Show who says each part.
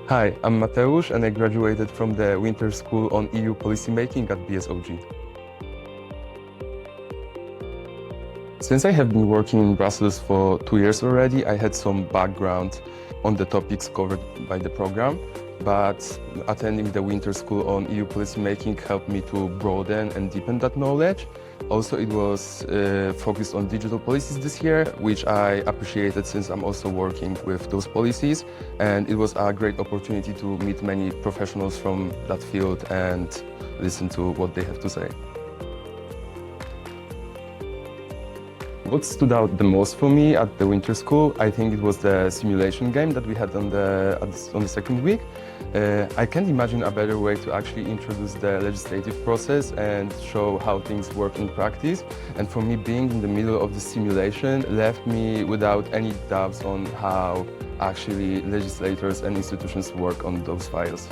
Speaker 1: Hi, I'm Mateusz and I graduated from the Winter School on EU Policymaking at BSOG. Since I have been working in Brussels for 2 years already, I had some background on the topics covered by the program, but attending the Winter School on EU Policymaking helped me to broaden and deepen that knowledge. Also, it was focused on digital policies this year, which I appreciated since I'm also working with those policies. And it was a great opportunity to meet many professionals from that field and listen to what they have to say. What stood out the most for me at the winter school, I think it was the simulation game that we had on the second week. I can't imagine a better way to actually introduce the legislative process and show how things work in practice. And for me, being in the middle of the simulation left me without any doubts on how actually legislators and institutions work on those files.